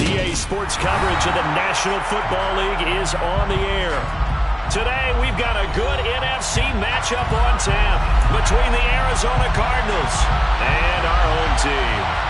EA Sports coverage of the National Football League is on the air. Today, we've got a good NFC matchup on tap between the Arizona Cardinals and our home team.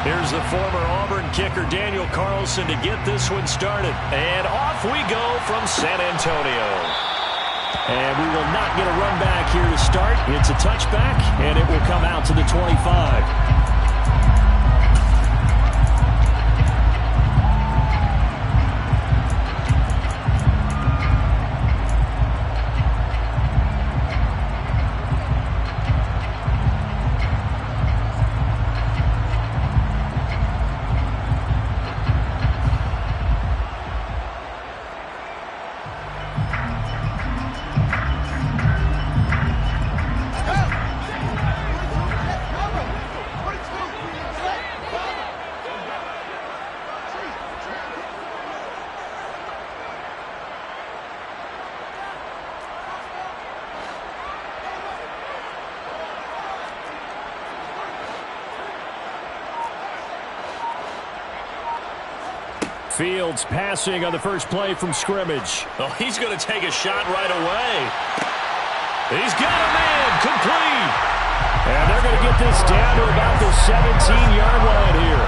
Here's the former Auburn kicker, Daniel Carlson, to get this one started. And off we go from San Antonio. And we will not get a run back here to start. It's a touchback, and it will come out to the 25. Fields passing on the first play from scrimmage. Oh, he's going to take a shot right away. He's got a man complete. And they're going to get this down to about the 17-yard line here.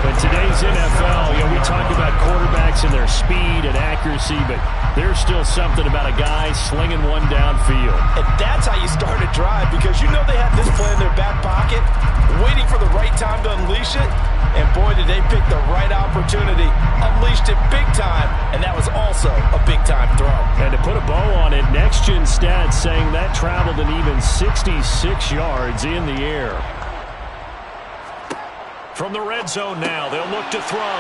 In today's NFL, we talk about quarterbacks and their speed and accuracy, but there's still something about a guy slinging one downfield. And that's how you start a drive, because you know they have this play in their back pocket, waiting for the right time to unleash it. And boy, did they pick the right opportunity. Unleashed it big time, and that was also a big-time throw. And to put a bow on it, Next Gen Stats saying that traveled an even 66 yards in the air. From the red zone now, they'll look to throw.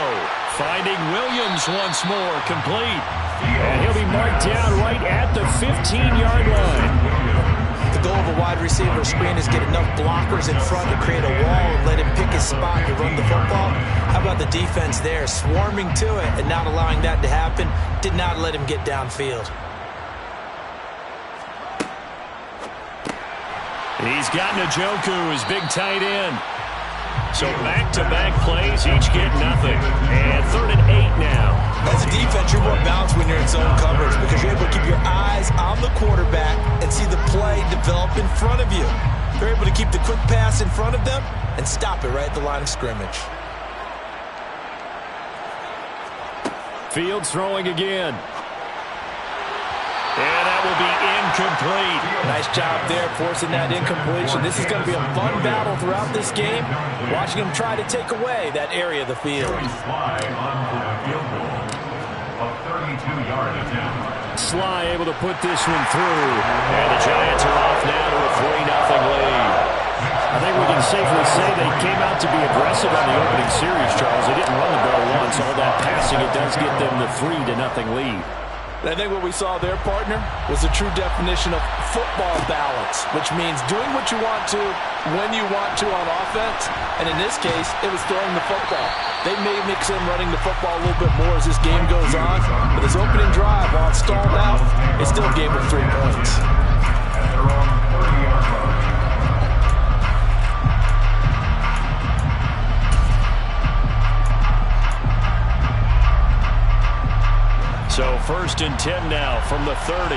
Finding Williams once more, complete. And he'll be marked down right at the 15-yard line. The goal of a wide receiver screen is get enough blockers in front to create a wall and let him pick his spot to run the football. How about the defense there, swarming to it and not allowing that to happen? Did not let him get downfield. He's got Njoku, his big tight end. So back-to-back plays, each get nothing. And 3rd and 8 now. As a defense, you're more balanced when you're in zone coverage because you're able to keep your eyes on the quarterback and see the play develop in front of you. You're able to keep the quick pass in front of them and stop it right at the line of scrimmage. Fields throwing again. And that will be incomplete. Nice job there forcing that incompletion. This is going to be a fun battle throughout this game. Watching him try to take away that area of the field. Sly able to put this one through. And the Giants are off now to a 3-0 lead. I think we can safely say they came out to be aggressive on the opening series, Charles. They didn't run the ball once. All that passing, it does get them the 3-0 lead. I think what we saw there, partner, was the true definition of football balance, which means doing what you want to, when you want to on offense. And in this case, it was throwing the football. They may mix in running the football a little bit more as this game goes on. But this opening drive, while it stalled out, it still gave them 3 points. So 1st and 10 now from the 30.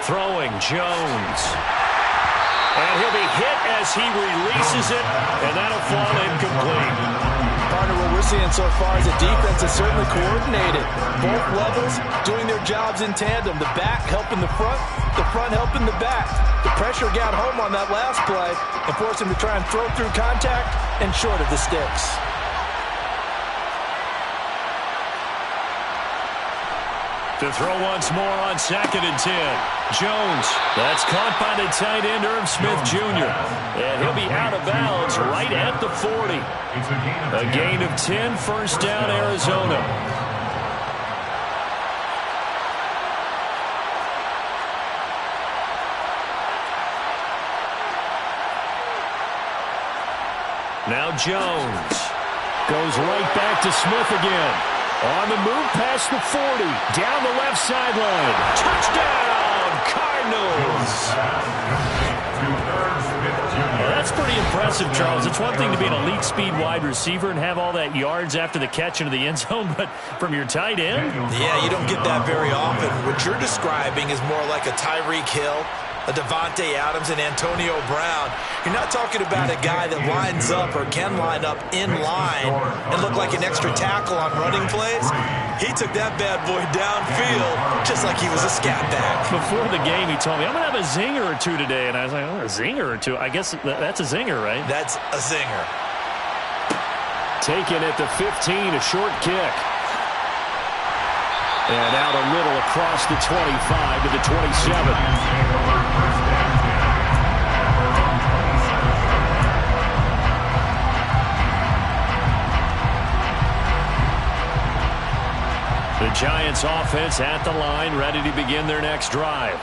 Throwing Jones. And he'll be hit as he releases it, and that'll fall incomplete. Partner, what we're seeing so far is the defense is certainly coordinated. Both levels doing their jobs in tandem. The back helping the front helping the back. The pressure got home on that last play and forced him to try and throw through contact and short of the sticks. To throw once more on 2nd and 10. Jones. That's caught by the tight end, Irv Smith Jr. And he'll be out of bounds right at the 40. A gain of 10, first down, Arizona. Now Jones goes right back to Smith again. On the move past the 40. Down the left sideline. Touchdown, Cardinals. Well, that's pretty impressive, Charles. It's one thing to be an elite speed wide receiver and have all that yards after the catch into the end zone, but from your tight end? Yeah, you don't get that very often. What you're describing is more like a Tyreek Hill, a Devontae Adams, and Antonio Brown. You're not talking about a guy that lines up or can line up in line and look like an extra tackle on running plays. He took that bad boy downfield just like he was a scat back. Before the game, he told me, I'm going to have a zinger or two today. And I was like, oh, a zinger or two? I guess that's a zinger, right? That's a zinger. Taken at the 15, a short kick. And out a little across the 25 to the 27. The Giants offense at the line, ready to begin their next drive.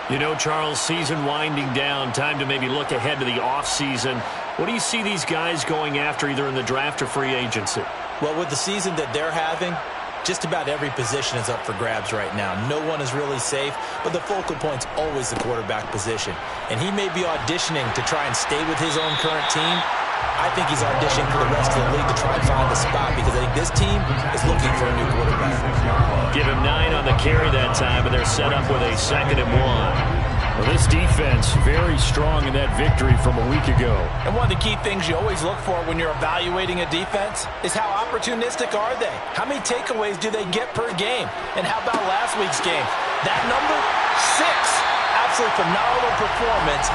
You know, Charles, season winding down, time to maybe look ahead to the offseason. What do you see these guys going after either in the draft or free agency? Well, with the season that they're having, just about every position is up for grabs right now. No one is really safe, but the focal point's always the quarterback position. And he may be auditioning to try and stay with his own current team. I think he's auditioning for the rest of the league to try and find a spot because I think this team is looking for a new quarterback. Give him 9 on the carry that time, and they're set up with a 2nd and 1. Well, this defense very strong in that victory from a week ago. And one of the key things you always look for when you're evaluating a defense is how opportunistic are they? How many takeaways do they get per game? And how about last week's game? That number, 6. Absolutely phenomenal performance.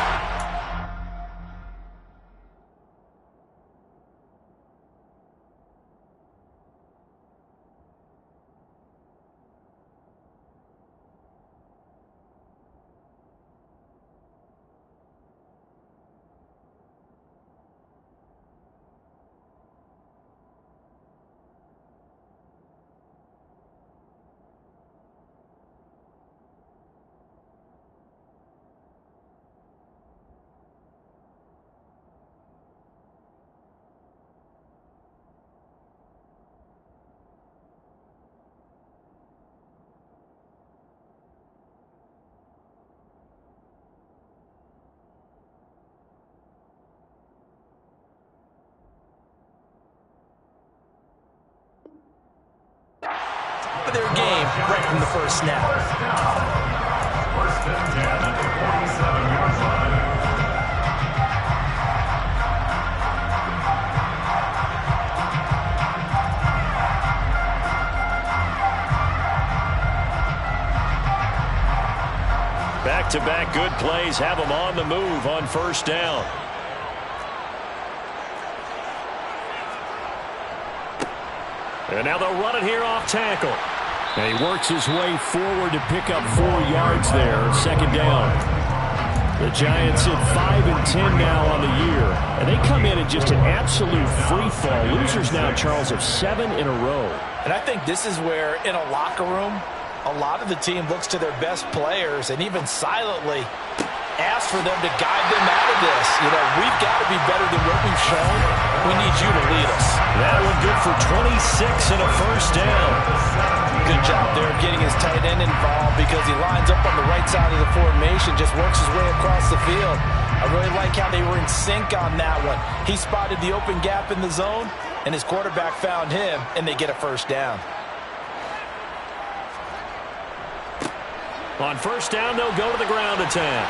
Their game right from the first snap. Back-to-back good plays have them on the move on first down. And now they'll run it here off tackle. And he works his way forward to pick up 4 yards there. 2nd down. The Giants at 5 and 10 now on the year. And they come in at just an absolute free fall. Losers now, Charles, of 7 in a row. And I think this is where, in a locker room, a lot of the team looks to their best players and even silently asks for them to guide them out of this. You know, we've got to be better than what we've shown. We need you to lead us. That one good for 26 and a first down. Good job there getting his tight end involved because he lines up on the right side of the formation, just works his way across the field. I really like how they were in sync on that one. He spotted the open gap in the zone, and his quarterback found him, and they get a first down. On first down, they'll go to the ground attack.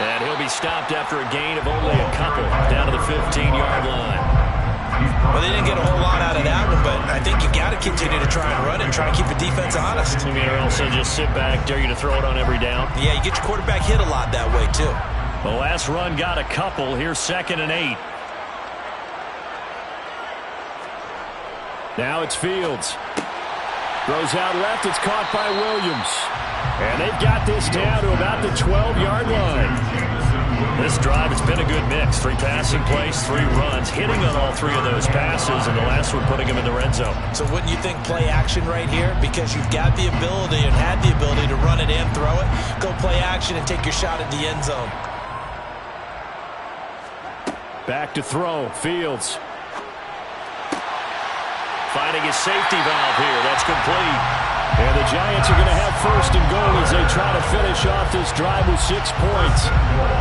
And he'll be stopped after a gain of only a couple down to the 15-yard line. Well, they didn't get a whole lot out of that one, but I think you got to continue to try and run and try and keep the defense honest. You mean, or else they'll just sit back, dare you to throw it on every down? Yeah, you get your quarterback hit a lot that way, too. The last run got a couple. Here's 2nd and 8. Now it's Fields. Throws out left. It's caught by Williams. And they've got this down to about the 12-yard line. This drive, it's been a good mix. 3 passing plays, 3 runs, hitting on all 3 of those passes, and the last one putting him in the red zone. So wouldn't you think play action right here? Because you've got the ability and had the ability to run it and throw it. Go play action and take your shot at the end zone. Back to throw. Fields. Finding his safety valve here. That's complete. And the Giants are going to have first and goal as they try to finish off this drive with 6 points.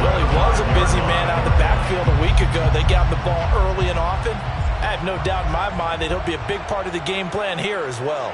Well, he was a busy man out of the backfield a week ago. They got the ball early and often. I have no doubt in my mind that he'll be a big part of the game plan here as well.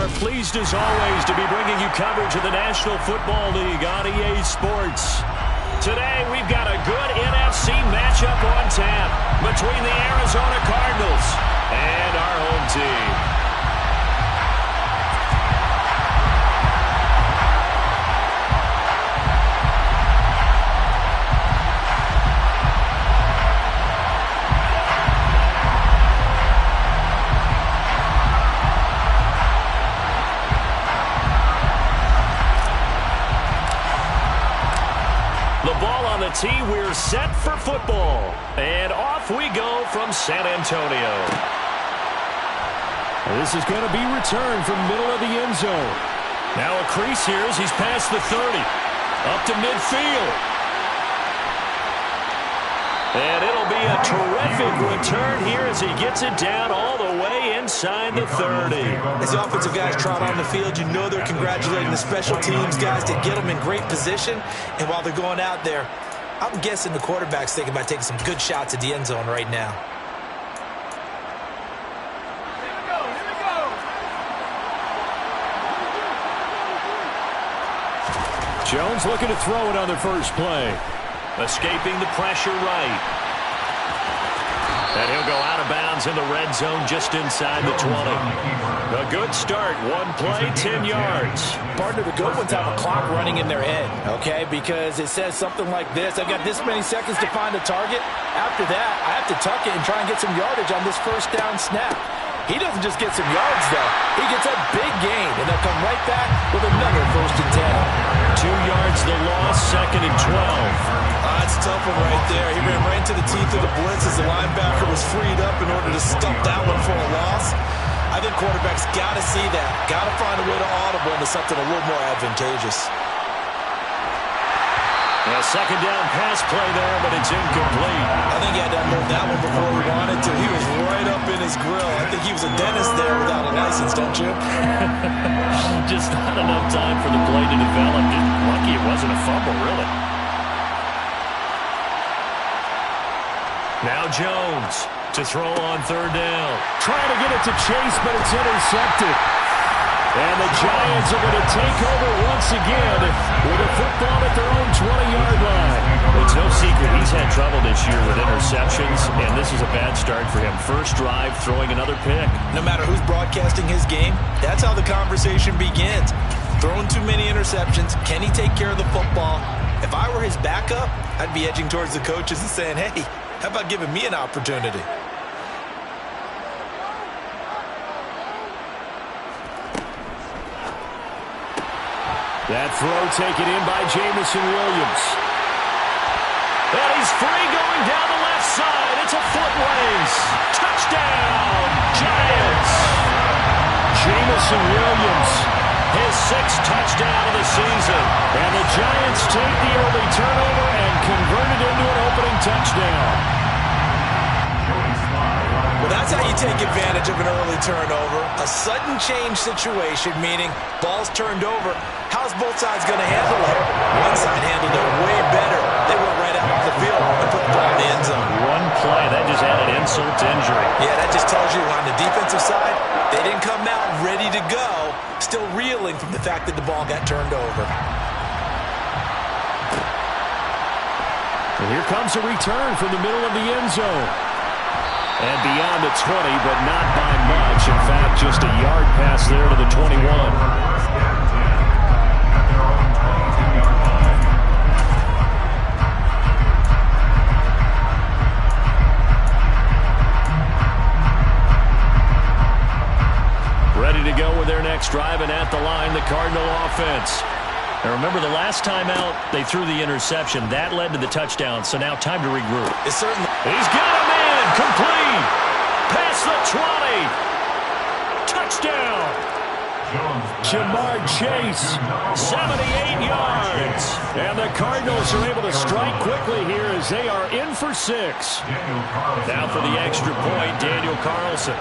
are pleased as always to be bringing you coverage of the National Football League on EA Sports. Today we've got a good NFC matchup on tap between the Arizona Cardinals and our home team. Tee, we're set for football. And off we go from San Antonio. This is going to be returned from middle of the end zone. Now a crease here as he's past the 30. Up to midfield. And it'll be a terrific return here as he gets it down all the way inside the 30. As the offensive guys trot on the field, you know they're congratulating the special teams guys to get them in great position. And while they're going out there, I'm guessing the quarterback's thinking about taking some good shots at the end zone right now. Here we go. Jones looking to throw it on the first play. Escaping the pressure right. And he'll go out of bounds in the red zone just inside the 20. A good start. One play, 10 yards. Partner, the good ones have a clock running in their head, okay? Because it says something like this. I've got this many seconds to find a target. After that, I have to tuck it and try and get some yardage on this first down snap. He doesn't just get some yards, though. He gets a big gain, and they'll come right back with another 1st and 10. 2 yards the loss, 2nd and 12. That's a tough one right there. He ran right into the teeth of the blitz as the linebacker was freed up in order to stuff that one for a loss. I think quarterbacks got to see that. Got to find a way to audible into something a little more advantageous. A 2nd down pass play there, but it's incomplete. I think he had to unload that one before he wanted to. He was right up in his grill. I think he was a dentist there without a license, don't you? Just not enough time for the play to develop. Just lucky it wasn't a fumble, really. Now Jones to throw on 3rd down. Trying to get it to Chase, but it's intercepted. And the Giants are going to take over once again with a football at their own 20-yard line. It's no secret he's had trouble this year with interceptions, and this is a bad start for him. First drive, throwing another pick. No matter who's broadcasting his game, that's how the conversation begins. Throwing too many interceptions, can he take care of the football? If I were his backup, I'd be edging towards the coaches and saying, hey, how about giving me an opportunity? That throw taken in by Jameson Williams. And he's free going down the left side. It's a foot race. Touchdown, Giants. Jameson Williams. His 6th touchdown of the season. And the Giants take the early turnover and convert it into an opening touchdown. Well, that's how you take advantage of an early turnover. A sudden change situation, meaning ball's turned over. How's both sides going to handle it? One side handled it way better. They went right out of the field and put the ball in the end zone. One play, that just added insult to injury. Yeah, that just tells you on the defensive side, they didn't come out ready to go, still reeling from the fact that the ball got turned over. And here comes a return from the middle of the end zone. And beyond the 20, but not by much. In fact, just a yard pass there to the 21. Ready to go with their next drive, and at the line, the Cardinal offense. Now remember, the last time out, they threw the interception. That led to the touchdown, so now time to regroup. It's certainly. He's got him in. Complete. Past the 20. Touchdown. Jamar Chase. 78 yards. And the Cardinals are able to strike quickly here as they are in for 6. Now for the extra point, Daniel Carlson.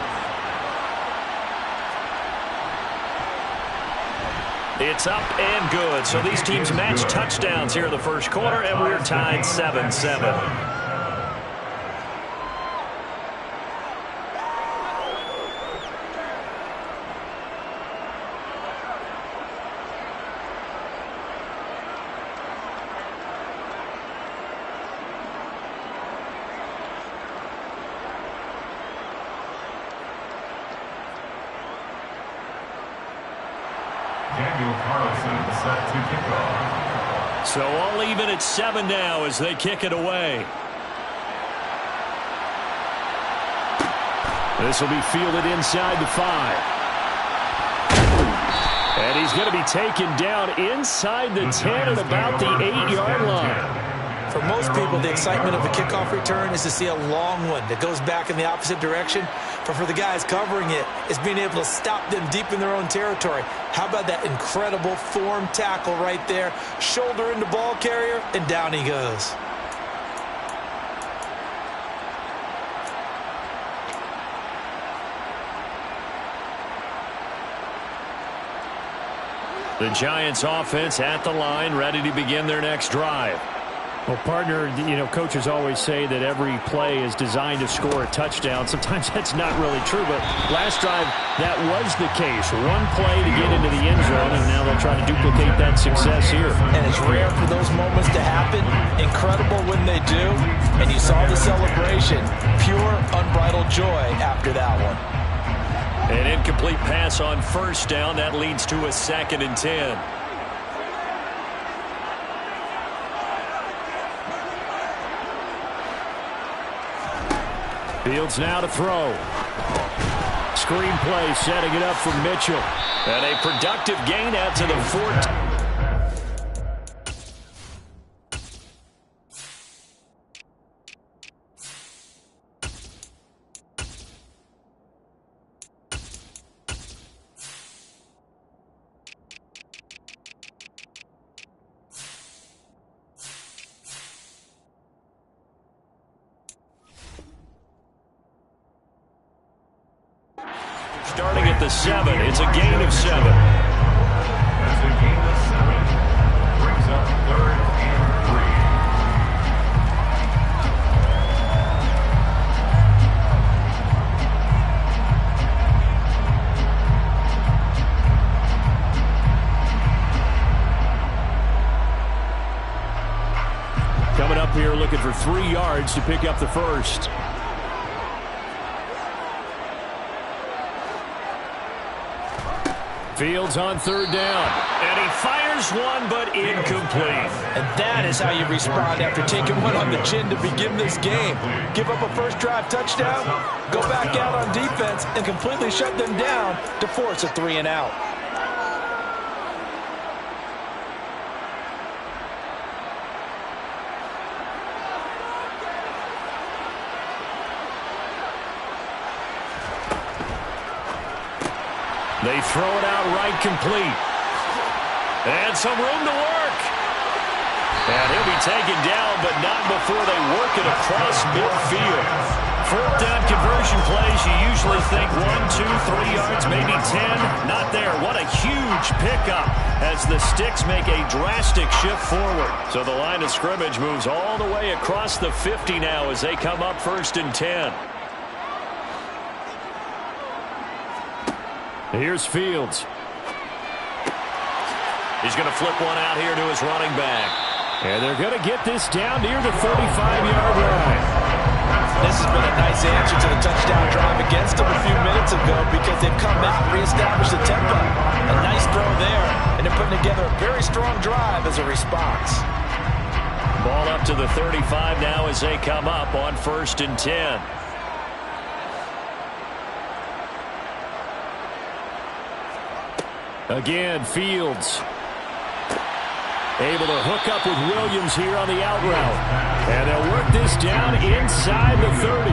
It's up and good. So these teams match touchdowns here in the first quarter, and we're tied 7-7. So all even at 7 now as they kick it away. This will be fielded inside the 5. And he's going to be taken down inside the 10 at about the 8-yard line. For most people, the excitement of a kickoff return is to see a long one that goes back in the opposite direction. But for the guys covering it, it's being able to stop them deep in their own territory. How about that incredible form tackle right there? Shoulder into ball carrier, and down he goes. The Giants offense at the line, ready to begin their next drive. Well, partner, coaches always say that every play is designed to score a touchdown. Sometimes that's not really true, but last drive, that was the case. One play to get into the end zone, and now they'll try to duplicate that success here. And it's rare for those moments to happen. Incredible when they do. And you saw the celebration. Pure, unbridled joy after that one. An incomplete pass on first down. That leads to a 2nd and 10. Fields now to throw. Screen play setting it up for Mitchell. And a productive gain out to the 14. Starting at the 7, it's a gain of 7. That's a gain of 7. Brings up 3rd and 3. Coming up here looking for 3 yards to pick up the first. Fields on 3rd down. And he fires one, but incomplete. And that is how you respond after taking one on the chin to begin this game. Give up a first drive touchdown, go back out on defense, and completely shut them down to force a 3 and out. They throw it out right complete. And some room to work. And he'll be taken down, but not before they work it across midfield. 4th down conversion plays, you usually think 1, 2, 3 yards, maybe 10. Not there. What a huge pickup as the Sticks make a drastic shift forward. So the line of scrimmage moves all the way across the 50 now as they come up 1st and 10. Here's Fields. He's going to flip one out here to his running back. And they're going to get this down near the 35-yard line. This has been a nice answer to the touchdown drive against them a few minutes ago because they've come back and reestablished the tempo. A nice throw there, and they're putting together a very strong drive as a response. Ball up to the 35 now as they come up on 1st and 10. Again, Fields able to hook up with Williams here on the out route. And they'll work this down inside the 30.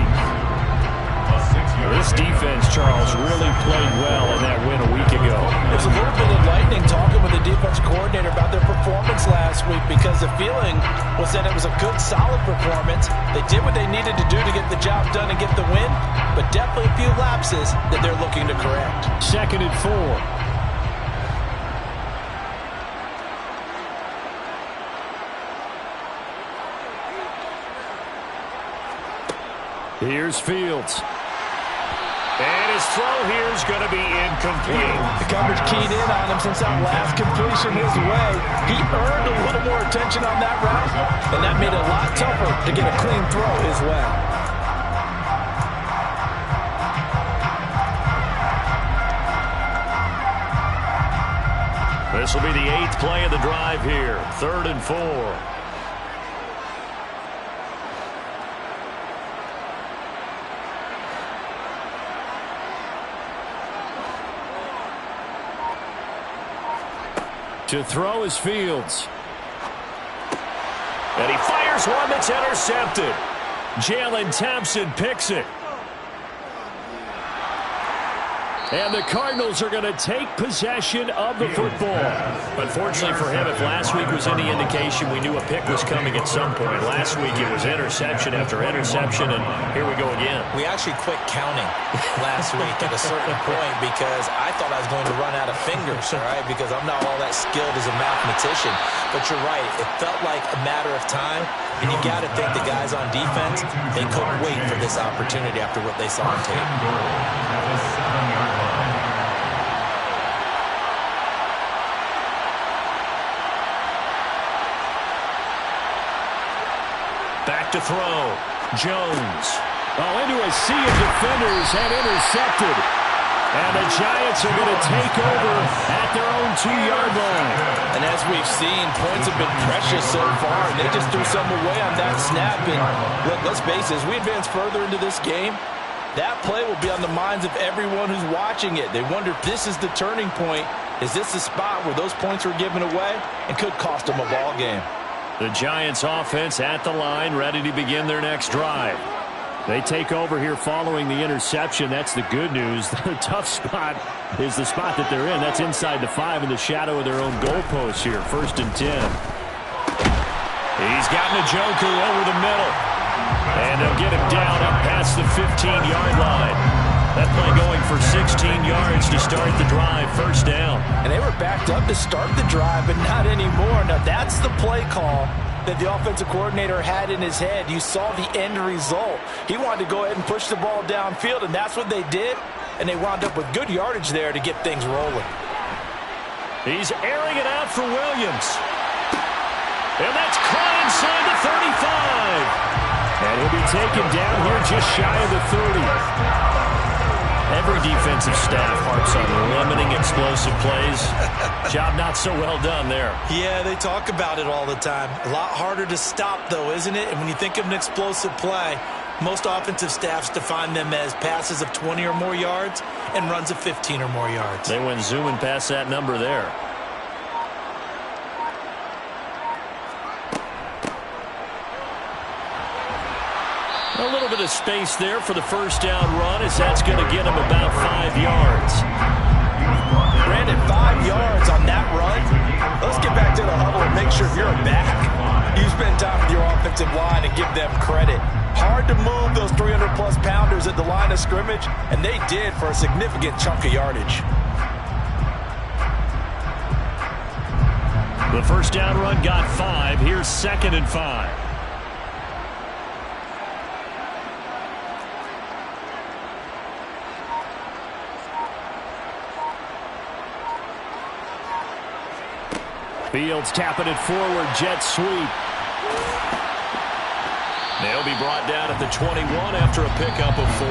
This defense, Charles, really played well in that win a week ago. It was a little bit enlightening talking with the defense coordinator about their performance last week because the feeling was that it was a good, solid performance. They did what they needed to do to get the job done and get the win, but definitely a few lapses that they're looking to correct. 2nd and 4. Here's Fields. And his throw here is going to be incomplete. The coverage keyed in on him since that last completion his way. He earned a little more attention on that route, and that made it a lot tougher to get a clean throw his way. This will be the 8th play of the drive here. 3rd and 4. To throw is Fields. And he fires one that's intercepted. Jalen Thompson picks it. And the Cardinals are going to take possession of the football. Unfortunately for him, if last week was any indication, we knew a pick was coming at some point. Last week it was interception after interception, and here we go again. We actually quit counting last week at a certain point because I thought I was going to run out of fingers, all right, because I'm not all that skilled as a mathematician. But you're right. It felt like a matter of time, and you got to think the guys on defense, they couldn't wait for this opportunity after what they saw on tape. Back to throw. Jones. Oh, into a sea of defenders and intercepted. And the Giants are going to take over at their own 2-yard line. And as we've seen, points have been precious so far, and they just threw some away on that snap. And look, let's face it, as we advance further into this game, that play will be on the minds of everyone who's watching it. They wonder if this is the turning point. Is this the spot where those points were given away and could cost them a ball game? The Giants offense at the line, ready to begin their next drive. They take over here following the interception. That's the good news. The tough spot is the spot that they're in. That's inside the 5 in the shadow of their own goalpost here. 1st and 10. He's got Njoku over the middle. And they'll get him down up past the 15-yard line. That play going for 16 yards to start the drive. 1st down. And they were backed up to start the drive, but not anymore. Now, that's the play call that the offensive coordinator had in his head. You saw the end result. He wanted to go ahead and push the ball downfield, and that's what they did. And they wound up with good yardage there to get things rolling. He's airing it out for Williams. And that's caught inside the 35. And he'll be taken down here just shy of the 30. Every defensive staff harps on limiting explosive plays. Job not so well done there. Yeah, they talk about it all the time. A lot harder to stop, though, isn't it? And when you think of an explosive play, most offensive staffs define them as passes of 20 or more yards and runs of 15 or more yards. They went zooming past that number there. A little bit of space there for the 1st down run, as that's going to get him about 5 yards. Brandon, 5 yards on that run. Let's get back to the huddle and make sure if you're a back, you spend time with your offensive line and give them credit. Hard to move those 300-plus pounders at the line of scrimmage, and they did for a significant chunk of yardage. The 1st down run got 5. Here's 2nd and 5. Fields tapping it forward, jet sweep. They'll be brought down at the 21 after a pickup of 4.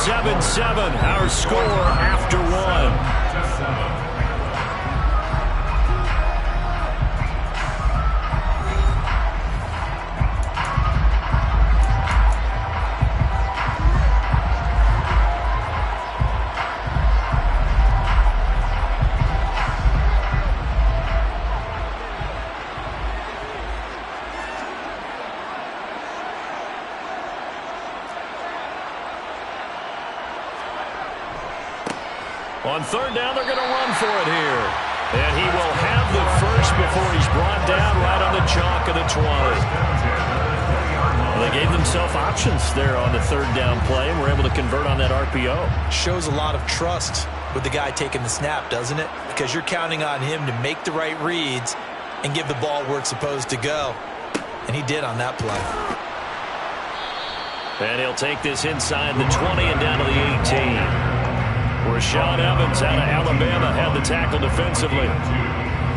7-7, our score after 1. On 3rd down, they're going to run for it here. And he will have the first before he's brought down right on the chalk of the 20. Well, they gave themselves options there on the 3rd down play and were able to convert on that RPO. Shows a lot of trust with the guy taking the snap, doesn't it? Because you're counting on him to make the right reads and give the ball where it's supposed to go. And he did on that play. And he'll take this inside the 20 and down to the 18. Rashaan Evans out of Alabama had the tackle defensively.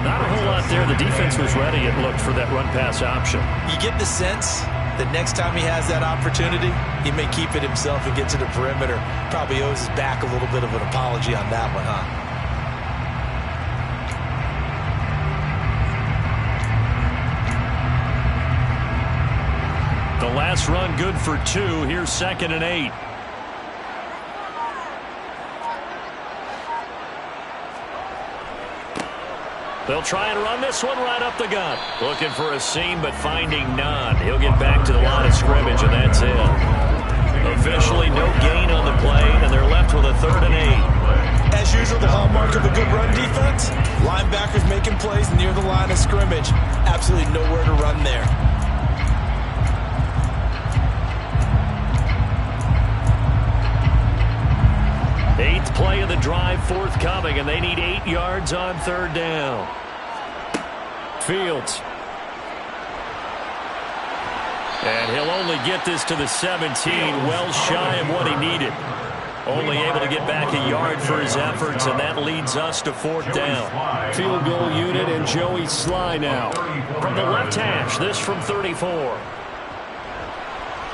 Not a whole lot there. The defense was ready, it looked, for that run-pass option. You get the sense that next time he has that opportunity, he may keep it himself and get to the perimeter. Probably owes his back a little bit of an apology on that one, huh? last run good for 2. Here's 2nd and 8. They'll try and run this one right up the gut. Looking for a seam, but finding none. He'll get back to the line of scrimmage, and that's it. Officially no gain on the play, and they're left with a 3rd and 8. As usual, the hallmark of a good run defense, linebackers making plays near the line of scrimmage. Absolutely nowhere to run there. Eighth play of the drive forthcoming, and they need 8 yards on 3rd down. Fields. And he'll only get this to the 17, well shy of what he needed. Only able to get back a yard for his efforts, and that leads us to 4th down. Field goal unit and Joey Sly now. From the left hash, this from 34.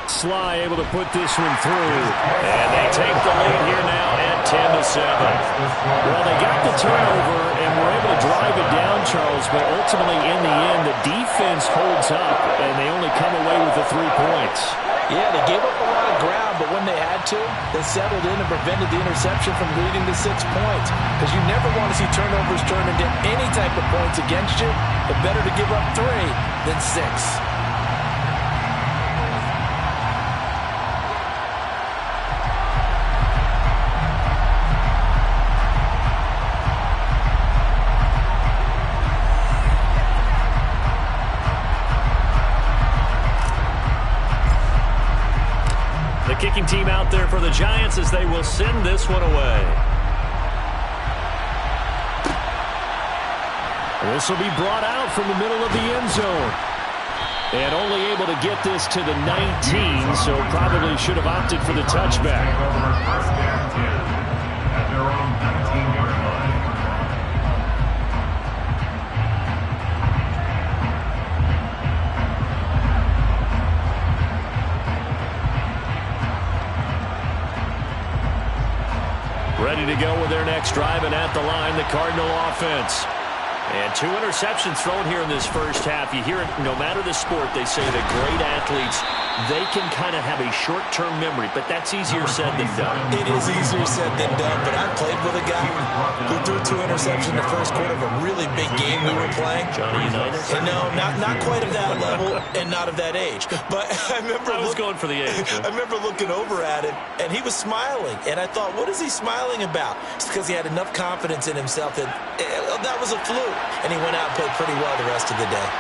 Sly able to put this one through. And they take the lead here now at 10-7. Well, they got the turnover and were able to drive it down, Charles, but ultimately in the end, the defense holds up, and they only come away with the 3 points. Yeah, they gave up a lot of ground, but when they had to, they settled in and prevented the interception from leading to 6 points. Because you never want to see turnovers turn into any type of points against you, but better to give up 3 than 6. Kicking team out there for the Giants as they will send this one away. This will be brought out from the middle of the end zone. And only able to get this to the 19, so probably should have opted for the touchback. First down 10 at their own 19-yard line. Ready to go with their next drive, and at the line, the Cardinal offense. And 2 interceptions thrown here in this first half. You hear it, no matter the sport, they say that great athletes, they can kind of have a short-term memory, but that's easier said than done. It is easier said than done, but I played with a guy who threw 2 interceptions in the first quarter of a really big game we were playing. Johnny Unitas? And no, not quite of that level and not of that age. But I remember I was going for the age. I remember looking over at him, and he was smiling. And I thought, what is he smiling about? It's because he had enough confidence in himself that that was a fluke. And he went out and played pretty well the rest of the day.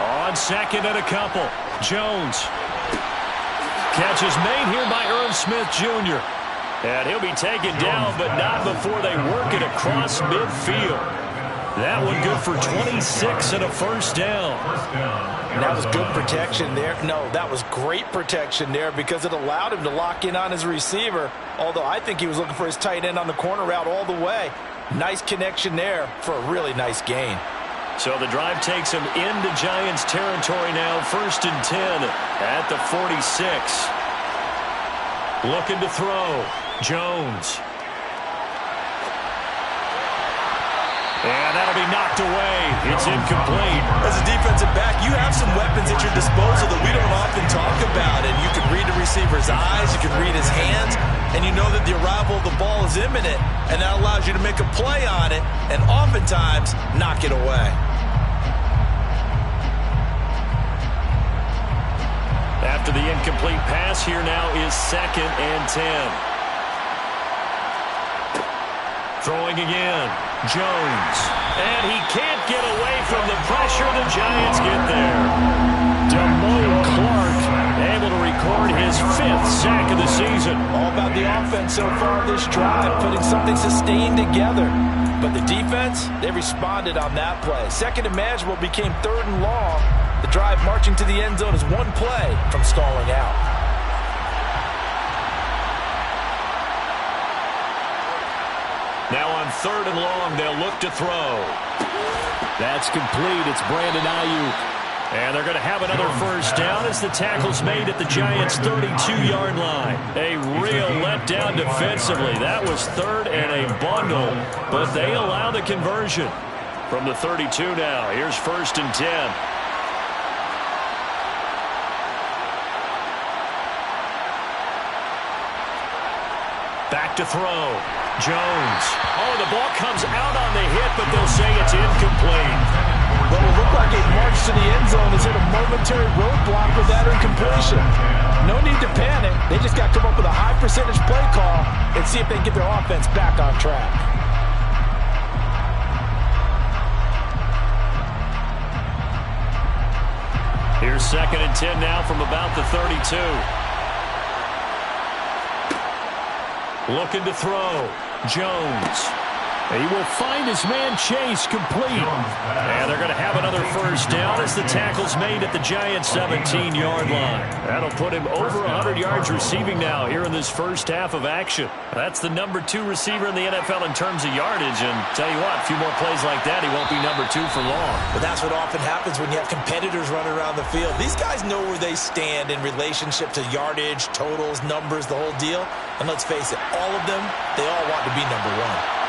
On 2nd and a couple, Jones. Catch is made here by Irv Smith Jr. And he'll be taken down, but not before they work it across midfield. That one good for 26 and a first down. And that was good protection there. No, that was great protection there because it allowed him to lock in on his receiver, although I think he was looking for his tight end on the corner route all the way. Nice connection there for a really nice gain. So the drive takes him into Giants territory now, 1st and 10 at the 46. Looking to throw, Jones. And that'll be knocked away. It's incomplete. As a defensive back, you have some weapons at your disposal that we don't often talk about. And you can read the receiver's eyes, you can read his hands, and you know that the arrival of the ball is imminent. And that allows you to make a play on it and oftentimes knock it away. After the incomplete pass, here now is 2nd and 10. Throwing again, Jones. And he can't get away from the pressure. The Giants get there. DeMo Clark able to record his 5th sack of the season. All about the offense so far this drive, putting something sustained together. But the defense, they responded on that play. 2nd and manageable became 3rd and long. The drive marching to the end zone is 1 play from stalling out. Now on 3rd and long, they'll look to throw. That's complete. It's Brandon Ayuk. And they're going to have another first down as the tackle's made at the Giants' 32-yard line. A real letdown defensively. That was 3rd and a bundle, but they allow the conversion. From the 32 now, here's 1st and 10. Back to throw. Jones. Oh, the ball comes out on the hit, but they'll say it's incomplete. Well, it looked like a march to the end zone has hit a momentary roadblock with that incompletion. No need to panic. They just got to come up with a high percentage play call and see if they can get their offense back on track. Here's 2nd and 10 now from about the 32. Looking to throw. Jones. He will find his man Chase complete. And they're going to have another 1st down as the tackle's made at the Giants' 17-yard line. That'll put him over 100 yards receiving now here in this first half of action. That's the number 2 receiver in the NFL in terms of yardage. And tell you what, a few more plays like that, he won't be number 2 for long. But that's what often happens when you have competitors running around the field. These guys know where they stand in relationship to yardage, totals, numbers, the whole deal. And let's face it, all of them, they all want to be number 1.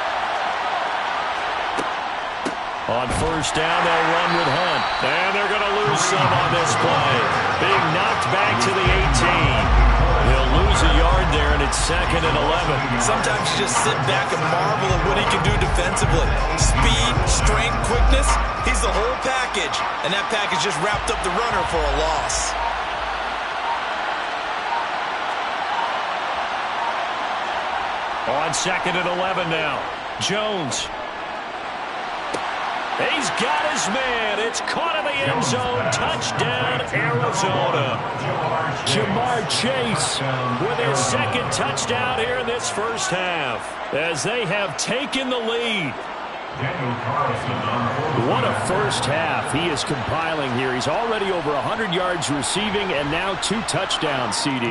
On 1st down, they'll run with Hunt. And they're going to lose some on this play. Being knocked back to the 18. He'll lose a yard there, and it's 2nd and 11. Sometimes you just sit back and marvel at what he can do defensively. Speed, strength, quickness, he's the whole package. And that package just wrapped up the runner for a loss. On 2nd and 11 now. Jones. He's got his man. It's caught in the end zone. Touchdown, Arizona. Jamar Chase with his 2nd touchdown here in this first half as they have taken the lead. What a first half he is compiling here. He's already over 100 yards receiving and now 2 touchdowns, CD.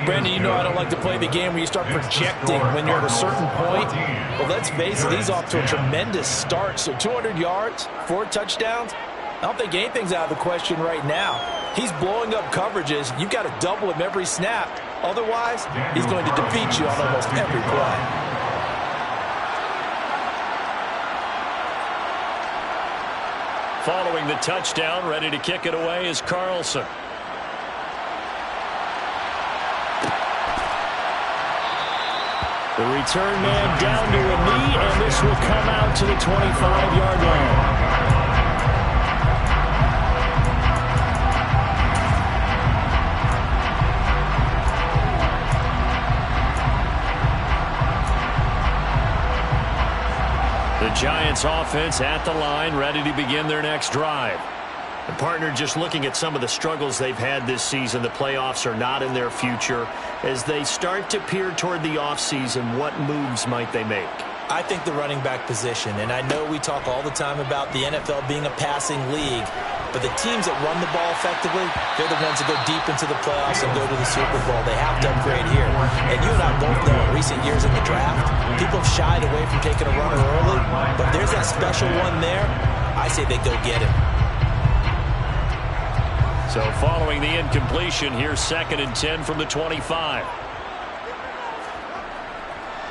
Brandon, you know I don't like to play the game where you start projecting when you're at a certain point. But let's face it, he's off to a tremendous start. So 200 yards, 4 touchdowns. I don't think anything's out of the question right now. He's blowing up coverages. You've got to double him every snap. Otherwise, he's going to defeat you on almost every play. Following the touchdown, ready to kick it away is Carlson. The return man down to a knee, and this will come out to the 25-yard line. The Giants offense at the line, ready to begin their next drive. And partner, just looking at some of the struggles they've had this season, the playoffs are not in their future. As they start to peer toward the offseason, what moves might they make? I think the running back position, and I know we talk all the time about the NFL being a passing league, but the teams that run the ball effectively, they're the ones that go deep into the playoffs and go to the Super Bowl. They have to upgrade here. And you and I both know in recent years in the draft, people have shied away from taking a runner early, but there's that special one there. I say they go get him. So following the incompletion, here's 2nd and 10 from the 25.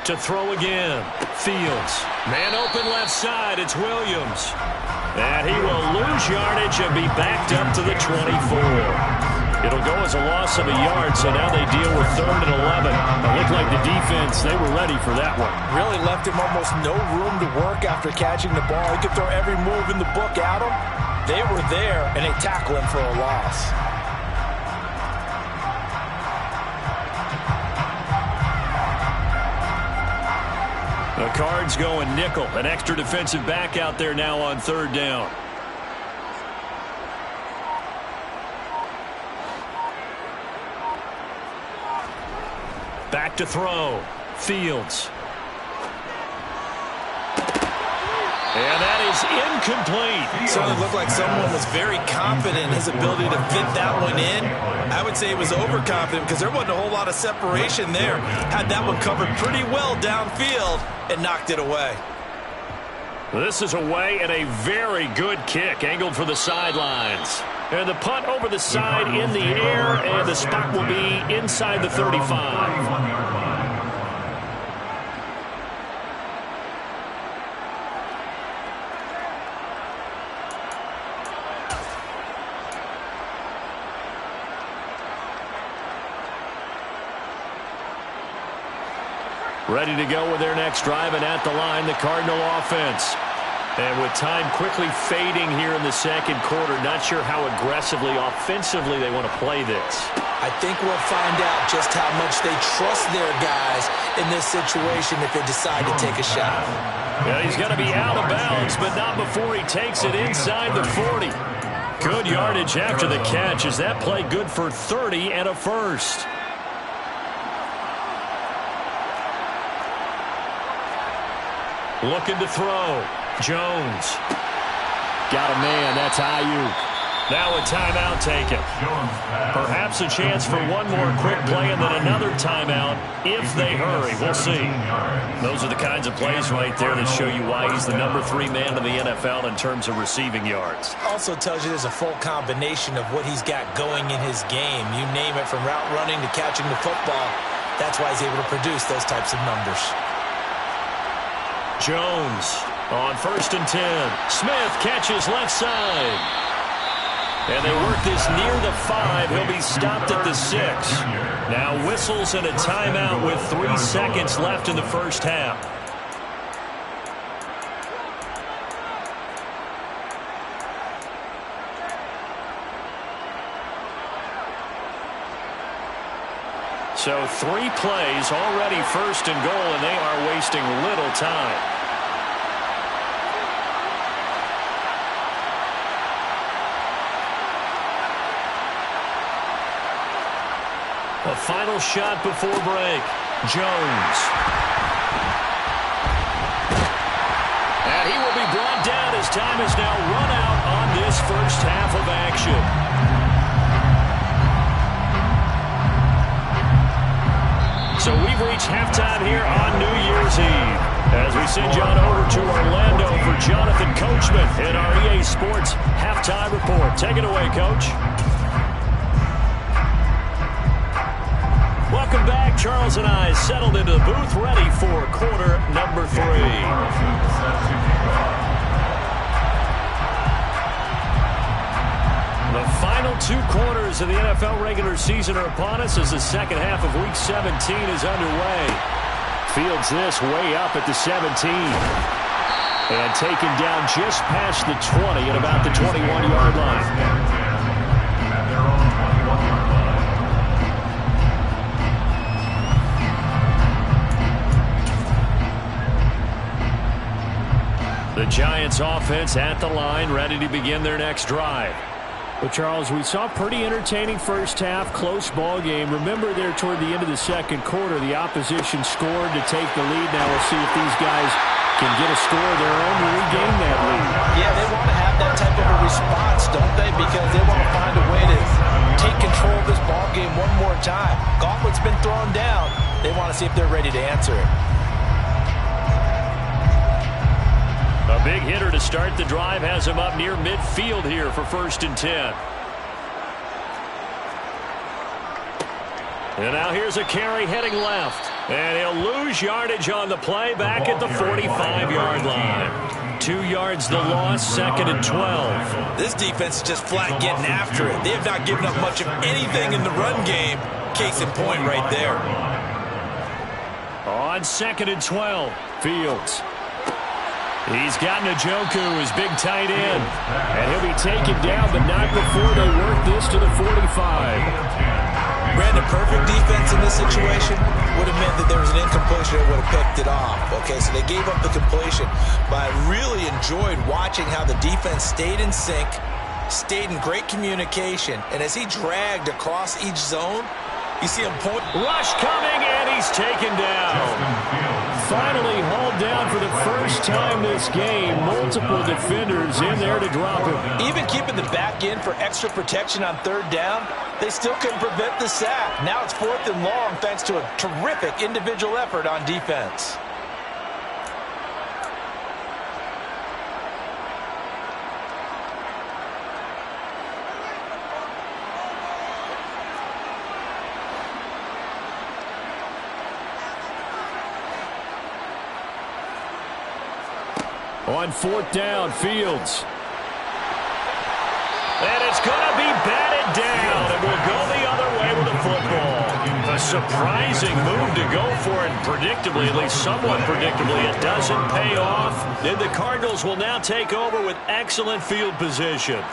To throw again. Fields. Man open left side. It's Williams. And he will lose yardage and be backed up to the 24. It'll go as a loss of a yard, so now they deal with 3rd and 11. It looked like the defense, they were ready for that one. Really left him almost no room to work after catching the ball. He could throw every move in the book at him. They were there, and they tackle him for a loss. The Cards going nickel. An extra defensive back out there now on 3rd down. Back to throw. Fields. And that is incomplete. Certainly looked like someone was very confident in his ability to fit that one in. I would say he was overconfident because there wasn't a whole lot of separation there. Had that one covered pretty well downfield and knocked it away. This is away and a very good kick, angled for the sidelines. And the punt over the side in the air, and the spot will be inside the 35. Ready to go with their next drive, and at the line, the Cardinal offense. And with time quickly fading here in the second quarter, not sure how aggressively, offensively they want to play this. I think we'll find out just how much they trust their guys in this situation if they decide to take a shot. Yeah, he's going to be out of bounds, but not before he takes it inside the 40. Good yardage after the catch. Is that play good for 30 and a first? Looking to throw. Jones. Got a man. That's Ayuk. Now a timeout taken. Perhaps a chance for one more quick play and then another timeout if they hurry. We'll see. Those are the kinds of plays right there that show you why he's the #3 man in the NFL in terms of receiving yards. Also tells you there's a full combination of what he's got going in his game. You name it, from route running to catching the football. That's why he's able to produce those types of numbers. Jones on 1st and 10. Smith catches left side. And they work this near the 5. He'll be stopped at the 6. Now whistles and a timeout with 3 seconds left in the first half. So 3 plays, already 1st and goal, and they are wasting little time. A final shot before break. Jones. And he will be brought down as time is now run out on this first half of action. So we've reached halftime here on New Year's Eve. As we send you on over to Orlando for Jonathan Coachman in our EA Sports Halftime Report. Take it away, Coach. Welcome back. Charles and I settled into the booth, ready for quarter number 3. The final 2 quarters of the NFL regular season are upon us as the second half of Week 17 is underway. Fields this way up at the 17. And taken down just past the 20 at about the 21-yard line. The Giants offense at the line, ready to begin their next drive. Well, Charles, we saw a pretty entertaining first half, close ball game. Remember there toward the end of the second quarter, the opposition scored to take the lead. Now we'll see if these guys can get a score of their own to regain that lead. Yeah, they want to have that type of a response, don't they? Because they want to find a way to take control of this ball game one more time. Gauntlet's been thrown down. They want to see if they're ready to answer it. A big hitter to start the drive has him up near midfield here for 1st and 10. And now here's a carry heading left. And he'll lose yardage on the play back at the 45-yard line. 2 yards the loss, 2nd and 12. This defense is just flat getting after it. They have not given up much of anything in the run game. Case in point right there. On 2nd and 12, Fields. He's got Njoku, his big tight end. And he'll be taken down, but not before they work this to the 45. Brandon, perfect defense in this situation would have meant that there was an incompletion that would have picked it off. Okay, so they gave up the completion. But I really enjoyed watching how the defense stayed in sync, stayed in great communication. And as he dragged across each zone, you see him point. Rush coming, and he's taken down. Finally hauled down for the first time this game. Multiple defenders in there to drop him. Even keeping the back end for extra protection on 3rd down, they still couldn't prevent the sack. Now it's 4th and long thanks to a terrific individual effort on defense. On 4th down, Fields. And it's going to be batted down, and we'll go the other way with the football. A surprising move to go for it. Predictably, at least somewhat predictably, it doesn't pay off. And the Cardinals will now take over with excellent field position.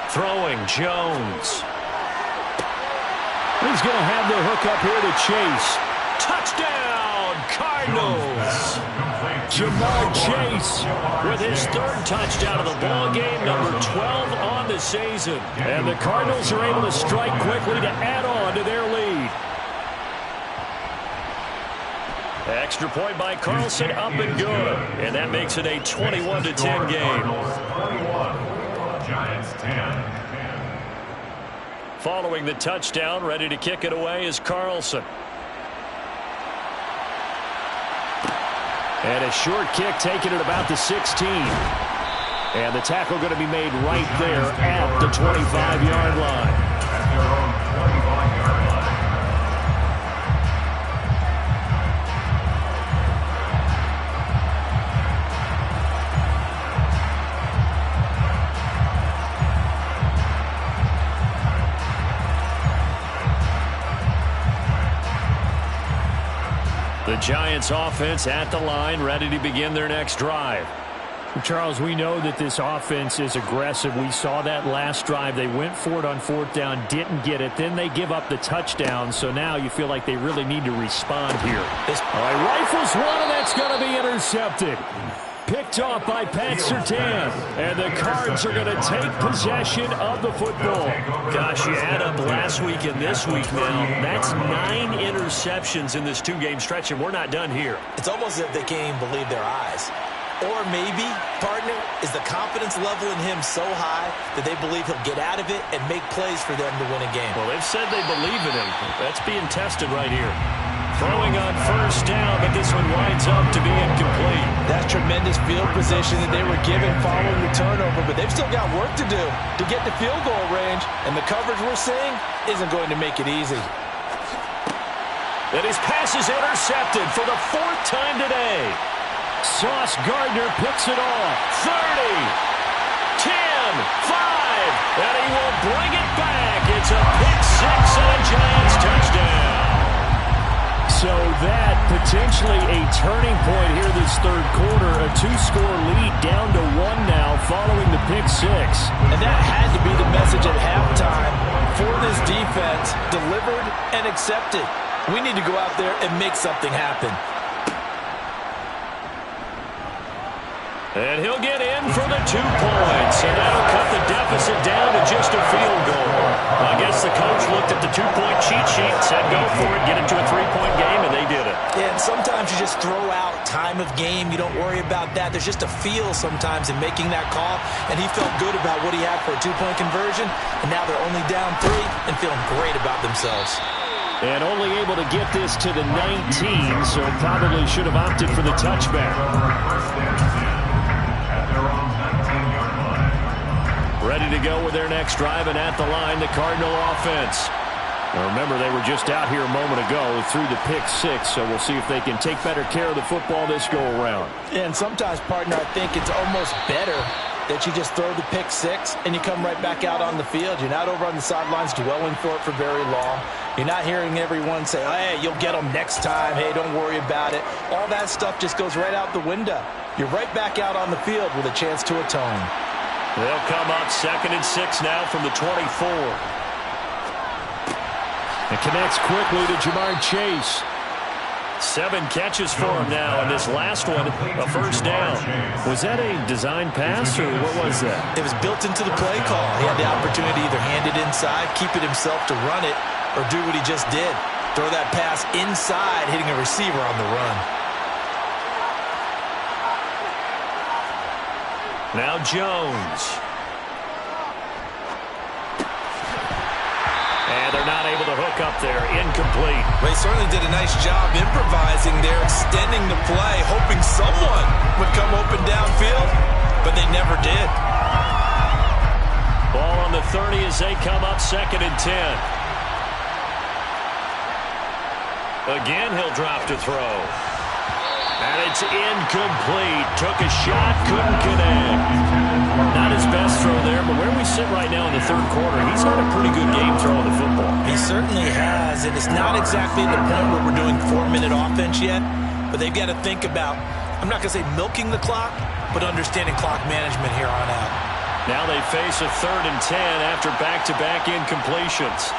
Throwing Jones. He's going to have the hook up here to Chase. Touchdown, Cardinals. Jamar Chase with his third touchdown of the ball game, number 12 on the season. And the Cardinals are able to strike quickly to add on to their lead. Extra point by Carlson, up and good. And that makes it a 21-10 game. Giants 10. Following the touchdown, ready to kick it away is Carlson. And a short kick taken at about the 16. And the tackle going to be made right there at the 25-yard line. At their own 25-yard line. The Giants offense at the line, ready to begin their next drive. Charles, we know that this offense is aggressive. We saw that last drive. They went for it on fourth down, didn't get it. Then they give up the touchdown. So now you feel like they really need to respond here. All right, rifles one, and that's going to be intercepted. Picked off by Pat Surtain. And the Cards are going to take possession of the football. Gosh, you add up last week and this week now. That's 9 interceptions in this 2-game stretch, and we're not done here. It's almost as if they can't even believe their eyes. Or maybe, partner, is the confidence level in him so high that they believe he'll get out of it and make plays for them to win a game. Well, they've said they believe in him. That's being tested right here. Throwing on first down, but this one winds up to be incomplete. That's tremendous field position that they were given following the turnover, but they've still got work to do to get to field goal range, and the coverage we're seeing isn't going to make it easy. And his pass is intercepted for the 4th time today. Sauce Gardner picks it off. 30, 10, 5, and he will bring it back. It's a pick 6 and a Giants touchdown. So that potentially a turning point here this third quarter. A 2-score lead down to 1 now following the pick 6. And that had to be the message at halftime for this defense. Delivered and accepted. We need to go out there and make something happen. And he'll get in for the 2 points. And that'll cut the deficit down to just a field goal. I guess the coach looked at the 2-point cheat sheet and said, go for it, get it to a 3-point game, and they did it. Yeah, and sometimes you just throw out time of game. You don't worry about that. There's just a feel sometimes in making that call. And he felt good about what he had for a 2-point conversion. And now they're only down 3 and feeling great about themselves. And only able to get this to the 19, so probably should have opted for the touchback. Ready to go with their next drive, and at the line, the Cardinal offense. Now remember, they were just out here a moment ago through the pick 6, so we'll see if they can take better care of the football this go-around. And sometimes, partner, I think it's almost better that you just throw the pick 6 and you come right back out on the field. You're not over on the sidelines dwelling for it for very long. You're not hearing everyone say, hey, you'll get them next time. Hey, don't worry about it. All that stuff just goes right out the window. You're right back out on the field with a chance to atone. They'll come up 2nd and 6 now from the 24. It connects quickly to Jamar Chase. 7 catches for him now, and this last one, a first down. Was that a design pass, or what was that? It was built into the play call. He had the opportunity to either hand it inside, keep it himself to run it, or do what he just did. Throw that pass inside, hitting a receiver on the run. Now Jones. And they're not able to hook up there. Incomplete. They certainly did a nice job improvising there, extending the play, hoping someone would come open downfield, but they never did. Ball on the 30 as they come up 2nd and 10. Again, he'll drop to throw. And it It's incomplete. Took a shot, couldn't connect. Not his best throw there, but where we sit right now in the third quarter, he's had a pretty good game throwing the football. He certainly has, and it's not exactly at the point where we're doing 4-minute offense yet, but they've got to think about, I'm not going to say milking the clock, but understanding clock management here on out. Now they face a 3rd and 10 after back-to-back incompletions.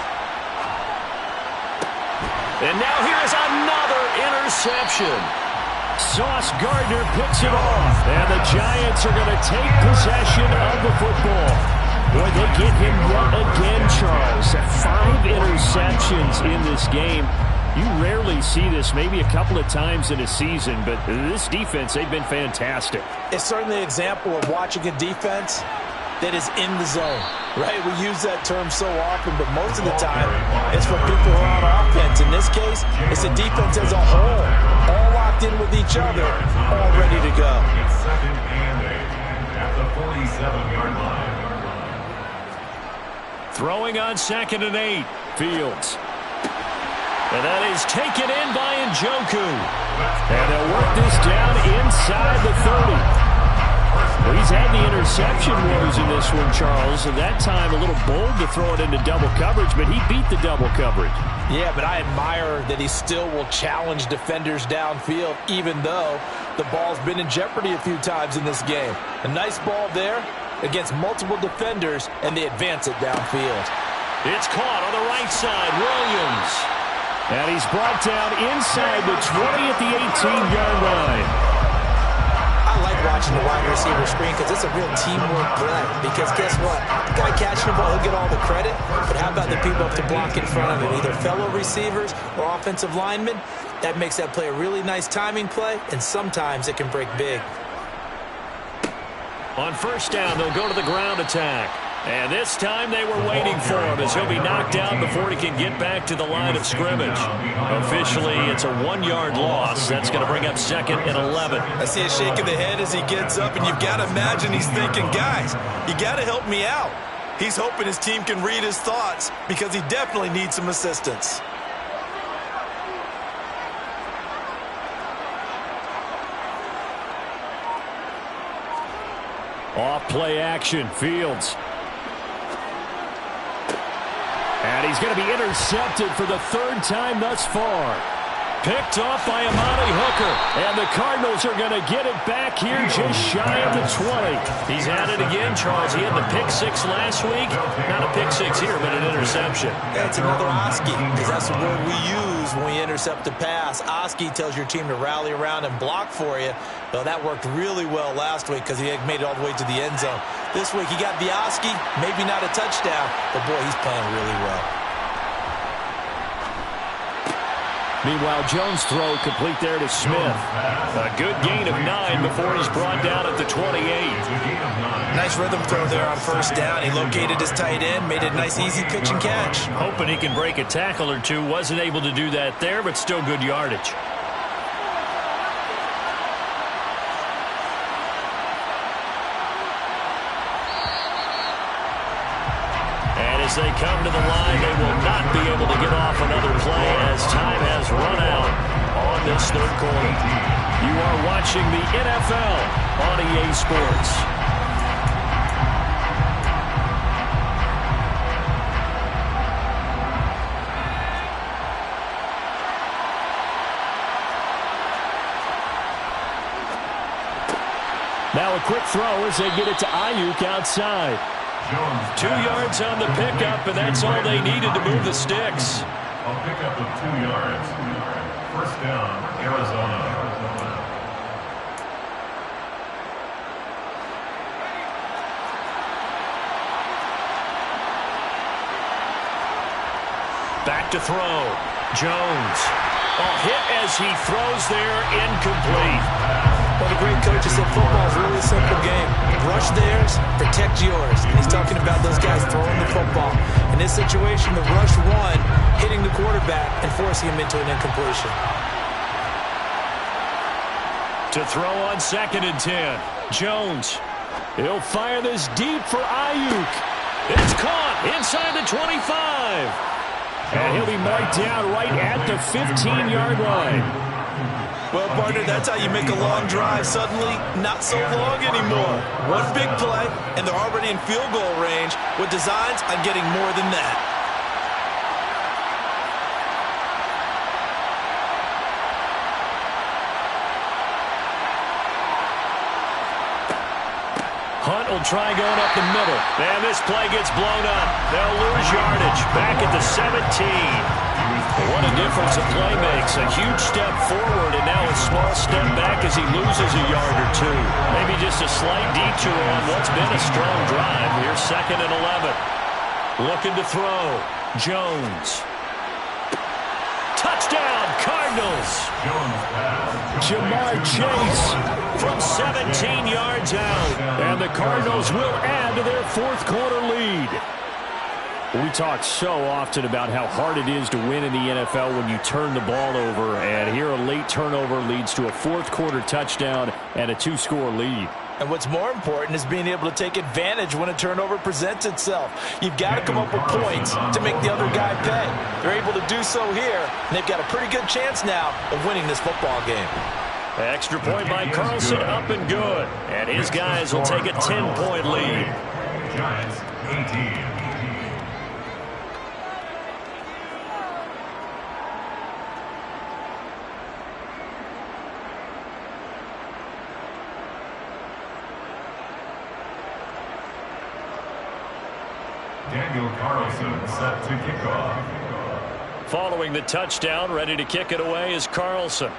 And now here is another interception. Sauce Gardner picks it off, and the Giants are going to take possession of the football. Boy, they get him yet again, Charles. 5 interceptions in this game. You rarely see this, maybe a couple of times in a season, but this defense, they've been fantastic. It's certainly an example of watching a defense that is in the zone, right? We use that term so often, but most of the time, it's for people who are on offense. In this case, it's the defense as a whole, all locked in with each other, all ready to go. It's 2nd and 8 at the 47-yard line. Throwing on 2nd and 8, Fields. And that is taken in by Njoku. And they'll work this down inside the 30. Well, he's had the interception woes in this one, Charles, and that time a little bold to throw it into double coverage, but he beat the double coverage. Yeah, but I admire that he still will challenge defenders downfield, even though the ball's been in jeopardy a few times in this game. A nice ball there against multiple defenders, and they advance it downfield. It's caught on the right side, Williams. And he's brought down inside the 20 at the 18-yard line. I like watching the wide receiver screen because it's a real teamwork play. Because guess what? The guy catching the ball, he'll get all the credit. But how about the people up to block in front of him? Either fellow receivers or offensive linemen. That makes that play a really nice timing play, and sometimes it can break big. On 1st down, they'll go to the ground attack. And this time they were waiting for him as he'll be knocked down before he can get back to the line of scrimmage. Officially, it's a 1-yard loss. That's going to bring up 2nd and 11. I see a shake of the head as he gets up, and you've got to imagine he's thinking, guys, you got to help me out. He's hoping his team can read his thoughts because he definitely needs some assistance. Off play action, Fields. And he's going to be intercepted for the 3rd time thus far. Picked off by Amani Hooker. And the Cardinals are going to get it back here just shy of the 20. He's at it again, Charles. He had the pick 6 last week. Not a pick 6 here, but an interception. That's another Oski, because that's the word we use when we intercept a pass. Oski tells your team to rally around and block for you. Well, that worked really well last week because he had made it all the way to the end zone. This week he got the Oski, maybe not a touchdown, but boy, he's playing really well. Meanwhile, Jones' throw complete there to Smith. A good gain of 9 before he's brought down at the 28. Nice rhythm throw there on 1st down. He located his tight end, made it a nice, easy pitch and catch. Hoping he can break a tackle or two. Wasn't able to do that there, but still good yardage. As they come to the line, they will not be able to get off another play as time has run out on this 3rd quarter. You are watching the NFL on EA Sports. Now a quick throw as they get it to Ayuk outside. 2 yards on the pickup, and that's all they needed to move the sticks. A pickup of 2 yards. 1st down, Arizona. Back to throw. Jones. A hit as he throws there, incomplete. One of the great coaches said football is really a simple game. Rush theirs, protect yours. And he's talking about those guys throwing the football. In this situation, the rush one, hitting the quarterback and forcing him into an incompletion. To throw on 2nd and 10. Jones. He'll fire this deep for Ayuk. It's caught inside the 25. And he'll be marked down right at the 15-yard line. Well, partner, that's how you make a long drive suddenly not so long anymore. One big play, and they're already in field goal range with designs on getting more than that. Hunt will try going up the middle. And this play gets blown up. They'll lose yardage. Back at the 17. What a difference a play makes. A huge step forward and now a small step back as he loses a yard or two. Maybe just a slight detour on what's been a strong drive. Here's 2nd and 11. Looking to throw. Jones. Touchdown, Cardinals. Jamar Chase from 17 yards out. And the Cardinals will add to their 4th quarter lead. We talk so often about how hard it is to win in the NFL when you turn the ball over. And here a late turnover leads to a 4th quarter touchdown and a 2-score lead. And what's more important is being able to take advantage when a turnover presents itself. You've got to come up with points to make the other guy pay. They're able to do so here, and they've got a pretty good chance now of winning this football game. Extra point by Carlson, up and good. And his guys will take a 10-point lead. Giants, 18. Daniel Carlson set to kick off. Following the touchdown, ready to kick it away is Carlson.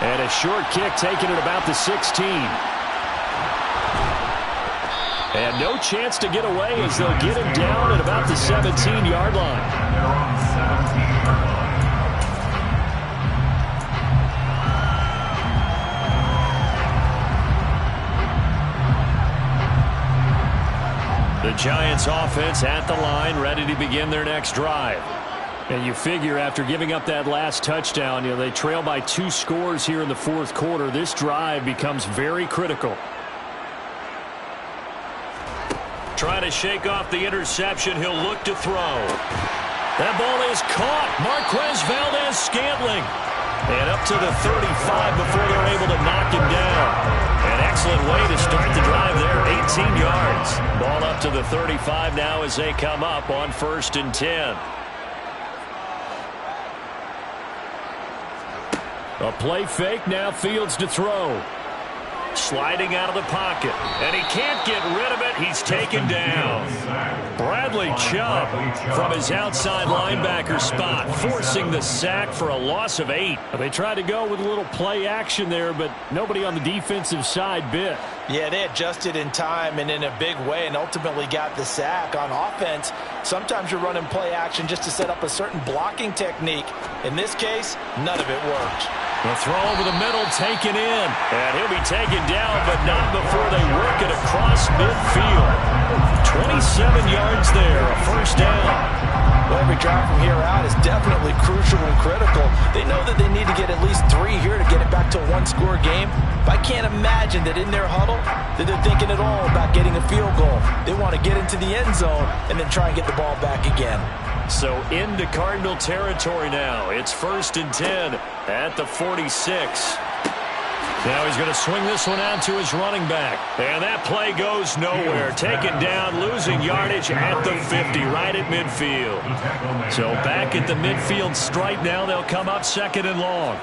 And a short kick taken at about the 16. And no chance to get away as they'll get him down at about the 17-yard line. They're on 17-yard line. The Giants offense at the line, ready to begin their next drive. And you figure after giving up that last touchdown, they trail by 2 scores here in the 4th quarter. This drive becomes very critical. Trying to shake off the interception. He'll look to throw. That ball is caught. Marquez Valdez-Scantling. And up to the 35 before they're able to knock him down. An excellent way to start the drive there. 18 yards. Ball up to the 35 now as they come up on 1st and 10. A play fake, now Fields to throw. Sliding out of the pocket, and he can't get rid of it. He's taken down. Bradley Chubb from his outside linebacker spot, forcing the sack for a loss of 8. They tried to go with a little play action there, but nobody on the defensive side bit. Yeah, they adjusted in time and in a big way and ultimately got the sack. On offense, sometimes you're running play action just to set up a certain blocking technique. In this case, none of it worked. The throw over the middle, taken in. And he'll be taken down, but not before they work it across midfield. 27 yards there, a 1st down. Well, every drive from here out is definitely crucial and critical. They know that they need to get at least 3 here to get it back to a 1-score game. But I can't imagine that in their huddle that they're thinking at all about getting a field goal. They want to get into the end zone and then try and get the ball back again. So into Cardinal territory now. It's 1st and 10 at the 46. Now he's going to swing this one out to his running back. And that play goes nowhere. Taken down, losing yardage at the 50, right at midfield. So back at the midfield stripe now. They'll come up 2nd and long.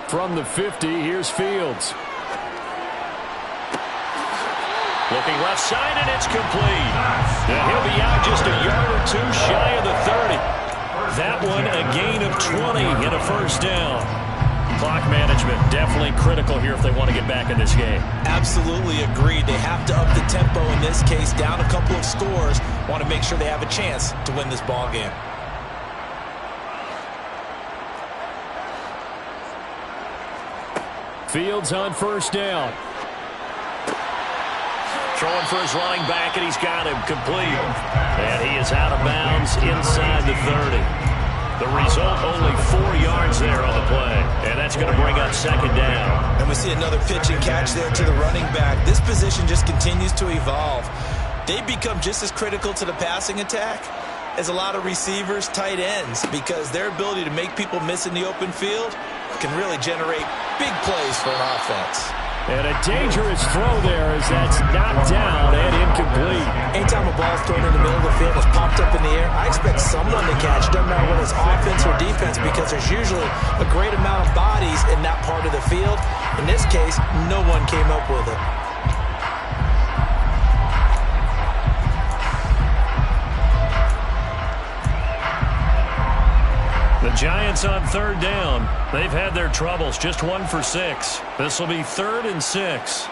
From the 50, here's Fields. Looking left side, and it's complete. And he'll be out just a yard or 2 shy of the 30. That one a gain of 20 and a 1st down. Clock management definitely critical here if they want to get back in this game. Absolutely agreed. They have to up the tempo in this case, down a couple of scores. Want to make sure they have a chance to win this ball game. Fields on 1st down. Throwing for his running back, and he's got him complete. And he is out of bounds inside the 30. The result, only 4 yards there on the play. And that's going to bring up 2nd down. And we see another pitch and catch there to the running back. This position just continues to evolve. They become just as critical to the passing attack is a lot of receivers, tight ends, because their ability to make people miss in the open field can really generate big plays for an offense. And a dangerous throw there as that's knocked down and incomplete. Anytime a ball's thrown in the middle of the field and is popped up in the air, I expect someone to catch. Doesn't matter whether it's offense or defense, because there's usually a great amount of bodies in that part of the field. In this case, no one came up with it. The Giants on 3rd down. They've had their troubles, just 1 for 6. This will be 3rd and 6.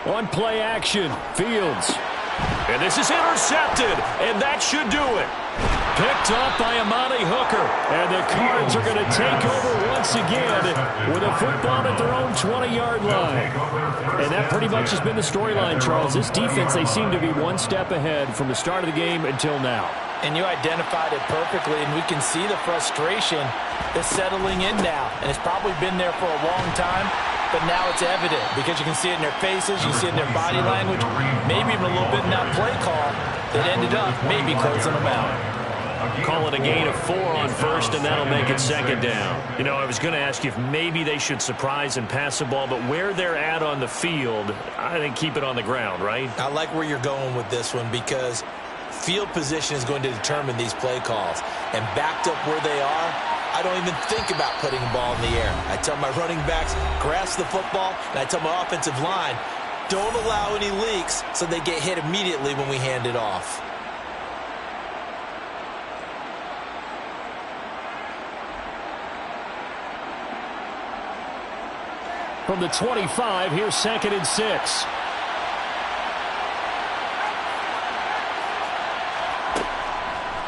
On play action, Fields. And this is intercepted, and that should do it. Picked up by Amani Hooker. And the Cards are going to take over once again with a football at their own 20-yard line. And that pretty much has been the storyline, Charles. This defense, they seem to be one step ahead from the start of the game until now. And you identified it perfectly, and we can see the frustration that's settling in now. And it's probably been there for a long time, but now it's evident because you can see it in their faces, you can see it in their body language, maybe even a little bit in that play call that ended up maybe closing them out. Call it a gain of 4 on 1st, and that'll make it 2nd down. You know, I was going to ask you if maybe they should surprise and pass the ball, but where they're at on the field, I think keep it on the ground, right? I like where you're going with this one because field position is going to determine these play calls. And backed up where they are, I don't even think about putting the ball in the air. I tell my running backs, grasp the football, and I tell my offensive line, don't allow any leaks so they get hit immediately when we hand it off. From the 25, here's 2nd and 6.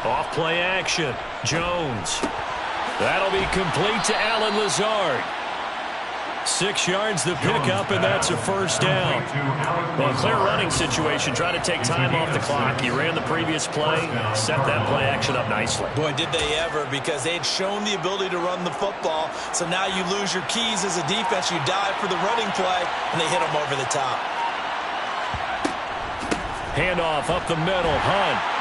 Off play action. Jones. That'll be complete to Allen Lazard. 6 yards the pickup, and that's a 1st down. Well, a clear running situation. Try to take time off the clock. He ran the previous play, set that play action up nicely. Boy, did they ever, because they had shown the ability to run the football. So now you lose your keys as a defense. You dive for the running play, and they hit them over the top. Handoff up the middle. Hunt.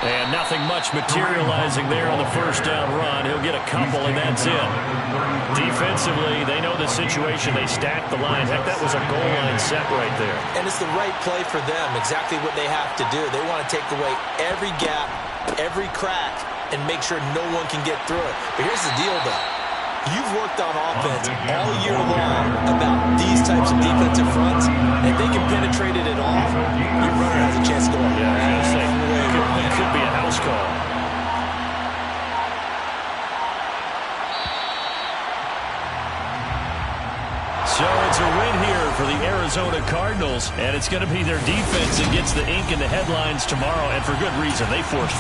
And nothing much materializing there on the 1st down run. He'll get a couple, and that's it. Defensively, they know the situation. They stack the line. Heck, that was a goal line set right there. And it's the right play for them, exactly what they have to do. They want to take away every gap, every crack, and make sure no one can get through it. But here's the deal, though. You've worked on offense all year long about these types of defensive fronts. If they can penetrate it at all, your runner has a chance to go. Yeah, I was going to say, it could be a house call. So it's a win here for the Arizona Cardinals, and it's going to be their defense that gets the ink in the headlines tomorrow, and for good reason. They forced